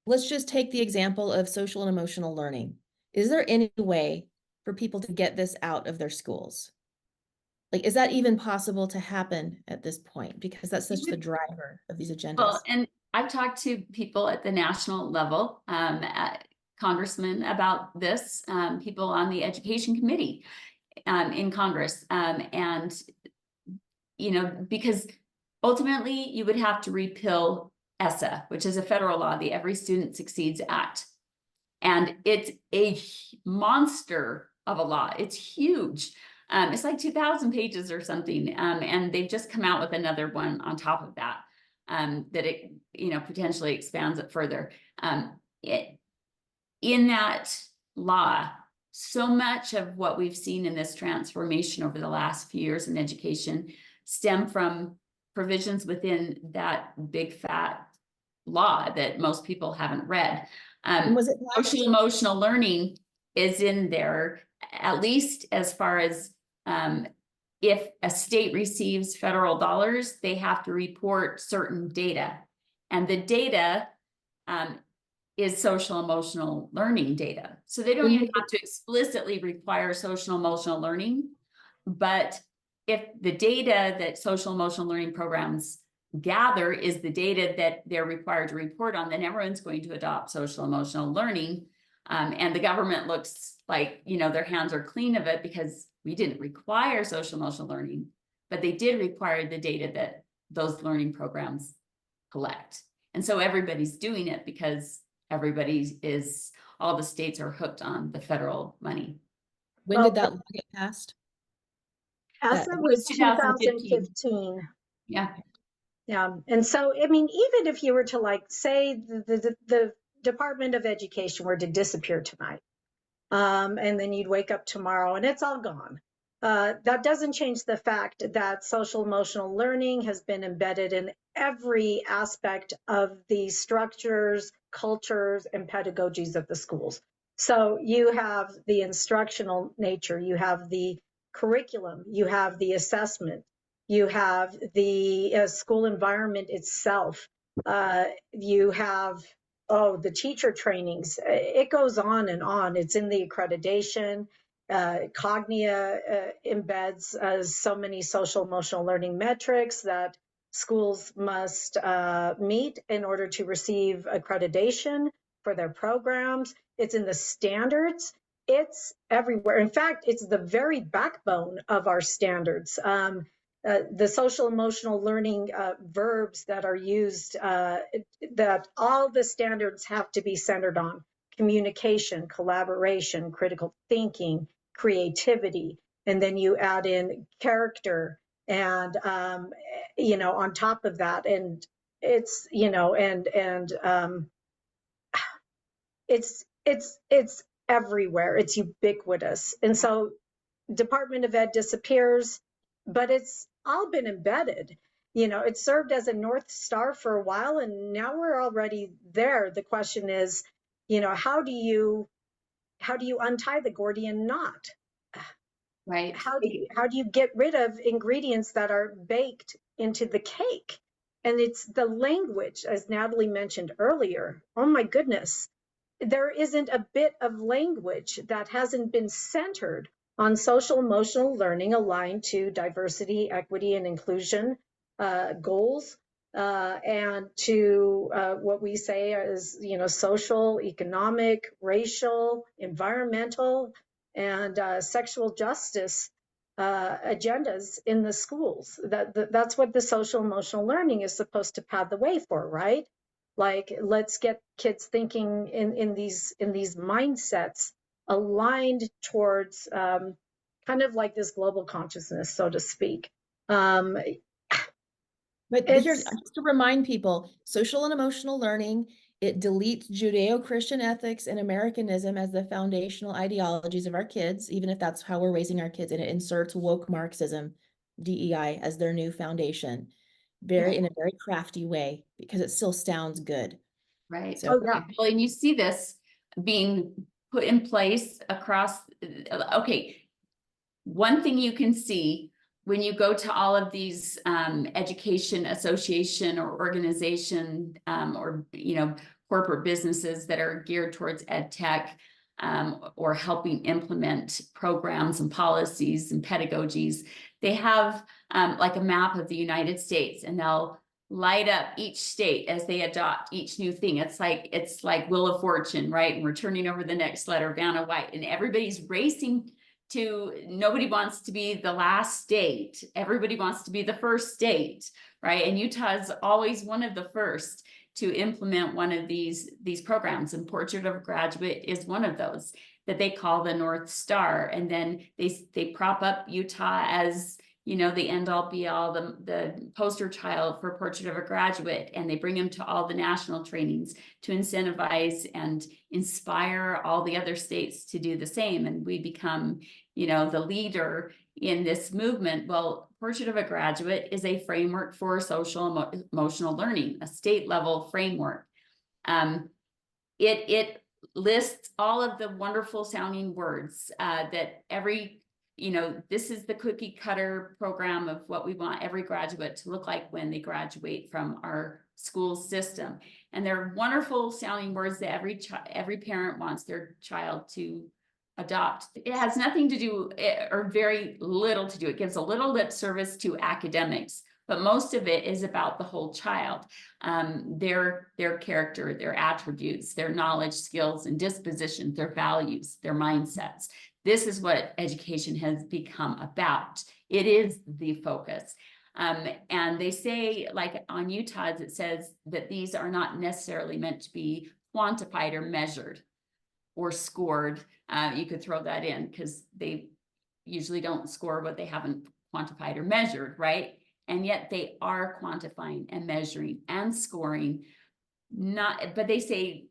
let's just take the example of social and emotional learning. Is there any way for people to get this out of their schools? Like, is that even possible to happen at this point? Because that's such the driver of these Well, agendas. and I've talked to people at the national level, at congressmen about this, people on the education committee in Congress. And, you know, because ultimately you would have to repeal ESSA, which is a federal law, the Every Student Succeeds Act. And it's a monster of a law. It's huge. It's like 2,000 pages or something. And they've just come out with another one on top of that, that it, you know, potentially expands it further. In that law, so much of what we've seen in this transformation over the last few years in education stem from provisions within that big fat law that most people haven't read. Was it Social emotional learning is in there, at least as far as if a state receives federal dollars, they have to report certain data. And the data is social emotional learning data. So they don't even have to explicitly require social emotional learning. But if the data that social emotional learning programs gather is the data that they're required to report on, then everyone's going to adopt social emotional learning. And the government looks like, you know, their hands are clean of it because we didn't require social emotional learning, but they did require the data that those learning programs collect. And so everybody's doing it because all the states are hooked on the federal money. When did that law get passed? ESSA was 2015. Yeah. Yeah. And so, I mean, even if you were to like say the Department of Education were to disappear tonight, and then you'd wake up tomorrow and it's all gone. That doesn't change the fact that social emotional learning has been embedded in every aspect of the structures, cultures, and pedagogies of the schools. So you have the instructional nature, you have the curriculum, you have the assessment, you have the school environment itself, you have the teacher trainings. It goes on and on. It's in the accreditation. Cognia embeds so many social emotional learning metrics that schools must meet in order to receive accreditation for their programs. It's in the standards. It's everywhere. In fact, it's the very backbone of our standards. The social emotional learning verbs that are used, that all the standards have to be centered on: communication, collaboration, critical thinking, creativity, and then you add in character, and you know, on top of that, and it's, you know, and it's everywhere. It's ubiquitous. And so Department of Ed disappears, but it's all been embedded. You know, it served as a North Star for a while, and now we're already there. The question is, you know, how do you untie the Gordian knot? Right. How do you get rid of ingredients that are baked into the cake? And it's the language, as Natalie mentioned earlier. Oh my goodness. There isn't a bit of language that hasn't been centered on social emotional learning aligned to diversity, equity, and inclusion goals, and to what we say is, you know, social, economic, racial, environmental, and sexual justice agendas in the schools. That's what the social emotional learning is supposed to pave the way for, right? Like, let's get kids thinking in these mindsets aligned towards kind of like this global consciousness, so to speak. But here's just to remind people, social and emotional learning, it deletes Judeo-Christian ethics and Americanism as the foundational ideologies of our kids, even if that's how we're raising our kids, and it inserts woke Marxism, DEI, as their new foundation, in a very crafty way, because it still sounds good. Right. So, Well, and you see this being put in place across, okay, one thing you can see when you go to all of these education association or organization or corporate businesses that are geared towards ed tech or helping implement programs and policies and pedagogies, they have like a map of the United States, and they'll light up each state as they adopt each new thing. It's like Wheel of Fortune, right? And we're turning over the next letter, Vanna White, and everybody's racing to, nobody wants to be the last state. Everybody wants to be the first state, right? And Utah is always one of the first to implement one of these programs. And Portrait of a Graduate is one of those that they call the North Star. And then they prop up Utah as, the end all be all, the poster child for Portrait of a Graduate. And they bring them to all the national trainings to incentivize and inspire all the other states to do the same. And we become, the leader in this movement. Well, Portrait of a Graduate is a framework for social emotional learning, a state level framework. It lists all of the wonderful sounding words that every, this is the cookie cutter program of what we want every graduate to look like when they graduate from our school system. And they're wonderful sounding words that every parent wants their child to adopt. It has nothing to do, or very little to do. It gives a little lip service to academics, but most of it is about the whole child, their character, their attributes, their knowledge, skills, and dispositions, their values, their mindsets. This is what education has become about. It is the focus. And they say, like on Utah's, it says that these are not necessarily meant to be quantified or measured or scored. You could throw that in because they usually don't score what they haven't quantified or measured, right? And yet they are quantifying and measuring and scoring. But they say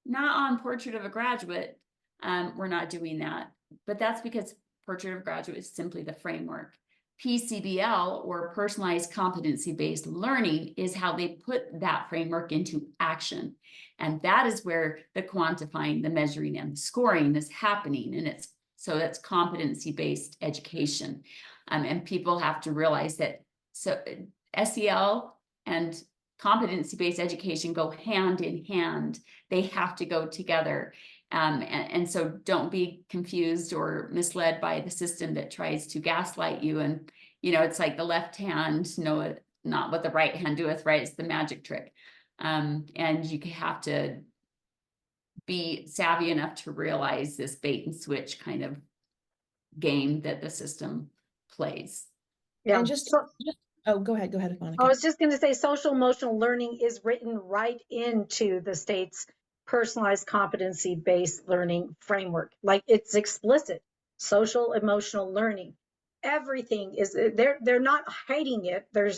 not on Portrait of a Graduate. We're not doing that. But that's because Portrait of a Graduate is simply the framework. PCBL, or personalized competency-based learning, is how they put that framework into action. And that is where the quantifying, the measuring, and the scoring is happening. And that's competency-based education. And people have to realize that SEL and competency-based education go hand in hand. They have to go together. And so don't be confused or misled by the system that tries to gaslight you. And, it's like the left hand know not what the right hand doeth, right? It's the magic trick. And you have to be savvy enough to realize this bait and switch kind of game that the system plays. Yeah. And oh, go ahead, Monica. I was just going to say social emotional learning is written right into the state's personalized competency-based learning framework. Like, it's explicit. Social emotional learning. Everything is, they're not hiding it. They're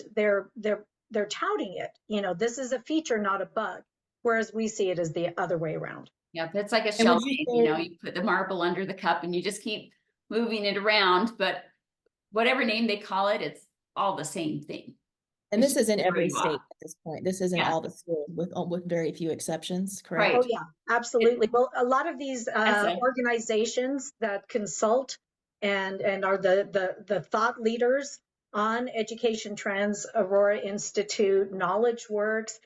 touting it. This is a feature, not a bug. Whereas we see it as the other way around. Yeah, it's like a shell game, you put the marble under the cup and you just keep moving it around, but whatever name they call it, it's all the same thing. And this is in every state at this point. This is in all the schools with very few exceptions, correct? Right. Oh yeah, absolutely. Well, a lot of these organizations that consult and are the thought leaders on education trends, Aurora Institute, Knowledge Works,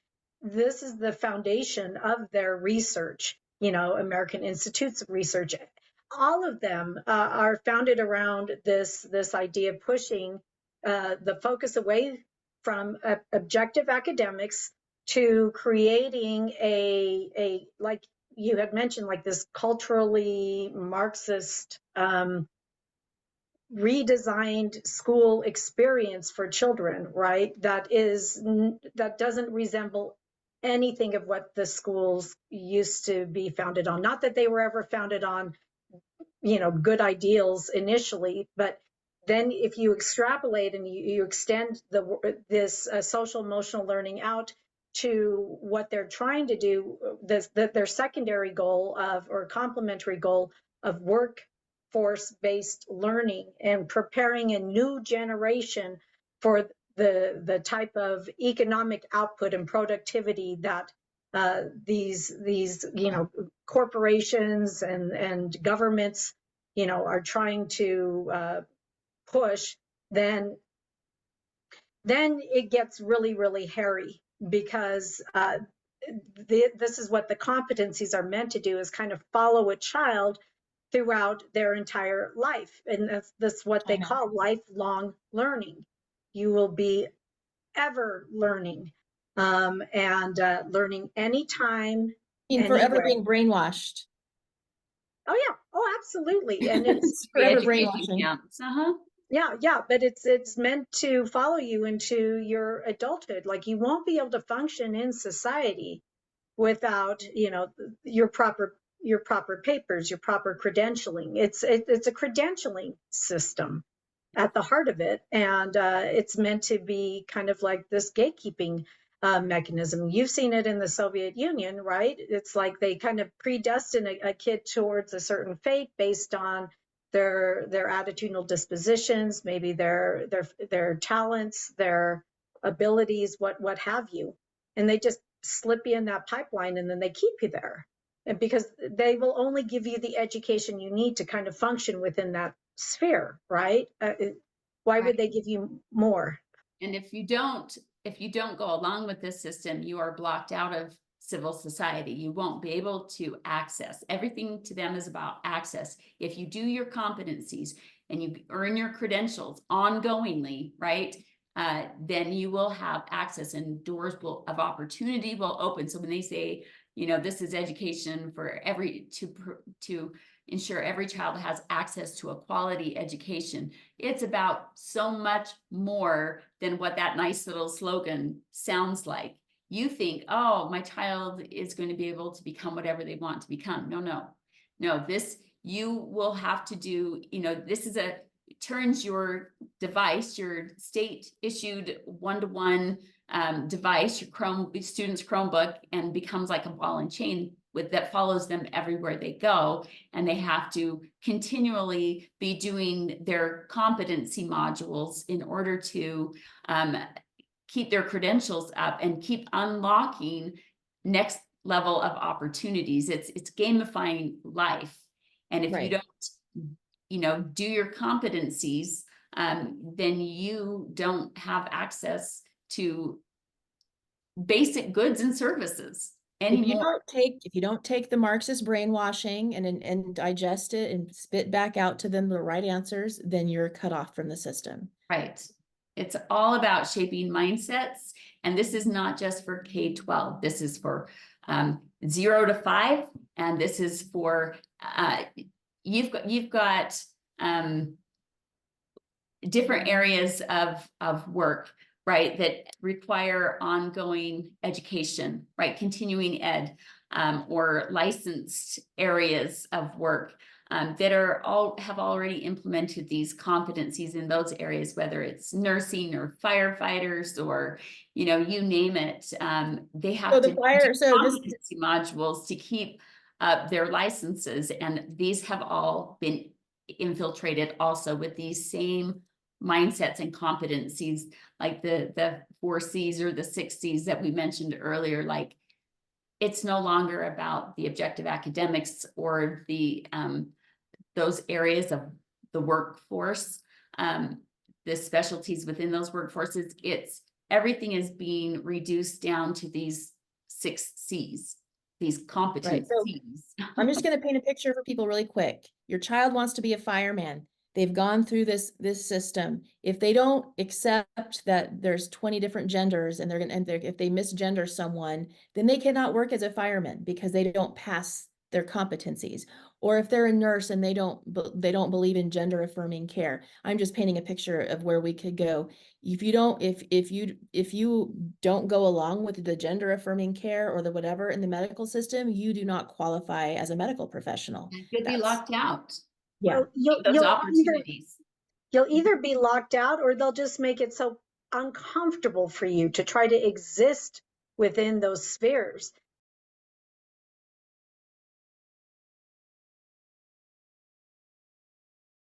this is the foundation of their research. American Institutes of Research, all of them are founded around this idea of pushing the focus away from objective academics to creating a like you had mentioned, like this culturally Marxist redesigned school experience for children, right? That doesn't resemble anything of what the schools used to be founded on. Not that they were ever founded on, good ideals initially, but then if you extrapolate and you extend this social emotional learning out to what they're trying to do, their secondary goal or complementary goal of workforce-based learning and preparing a new generation for the type of economic output and productivity that these corporations and governments are trying to push. then it gets really, really hairy, because this is what the competencies are meant to do, is kind of follow a child throughout their entire life. And that's what they call lifelong learning. You will be ever learning, and learning anytime, Forever anywhere. being brainwashed. Oh yeah, oh absolutely. And it's It's forever Re-education brainwashing. camps. Uh-huh. yeah, but it's meant to follow you into your adulthood. Like, you won't be able to function in society without, your proper papers, your proper credentialing. It's a credentialing system at the heart of it, and it's meant to be kind of like this gatekeeping mechanism. You've seen it in the Soviet Union, right? It's like they kind of predestine a kid towards a certain fate based on their attitudinal dispositions, maybe their talents, their abilities, what have you, and they just slip you in that pipeline, and then they keep you there, and because they will only give you the education you need to kind of function within that sphere, right? Why would they give you more? And if you don't go along with this system, you are blocked out of civil society. You won't be able to access. Everything to them is about access. If you do your competencies and you earn your credentials ongoingly, right, then you will have access, and doors of opportunity will open. So when they say, this is education for to ensure every child has access to a quality education, it's about so much more than what that nice little slogan sounds like. You think, oh, my child is going to be able to become whatever they want to become. No, this, you will have to do, this is turns your device, your state issued one-to-one device, your student's Chromebook, and becomes like a ball and chain that follows them everywhere they go. And they have to continually be doing their competency modules in order to keep their credentials up and keep unlocking next level of opportunities. It's gamifying life. And if you don't, do your competencies, then you don't have access to basic goods and services anymore. If you don't take the Marxist brainwashing and digest it and spit back out to them the right answers, then you're cut off from the system. Right. It's all about shaping mindsets. And this is not just for K-12. This is for 0 to 5. And this is for, you've got different areas of work, right, that require ongoing education, right, continuing ed, or licensed areas of work that have already implemented these competencies in those areas, whether it's nursing or firefighters or, you name it. They have to do competency modules to keep their licenses, and these have all been infiltrated also with these same mindsets and competencies, like the 4 C's or the 6 C's that we mentioned earlier. Like, it's no longer about the objective academics or the those areas of the workforce, the specialties within those workforces. It's everything is being reduced down to these 6 C's, these competencies. So I'm just going to paint a picture for people really quick. Your child wants to be a fireman. They've gone through this system. If they don't accept that there's 20 different genders, and if they misgender someone, then they cannot work as a fireman because they don't pass their competencies. Or if they're a nurse and they don't believe in gender affirming care. I'm just painting a picture of where we could go. If you don't go along with the gender affirming care or the whatever in the medical system, you do not qualify as a medical professional. You could be locked out. Yeah. Well, those opportunities. You'll either be locked out, or they'll just make it so uncomfortable for you to try to exist within those spheres.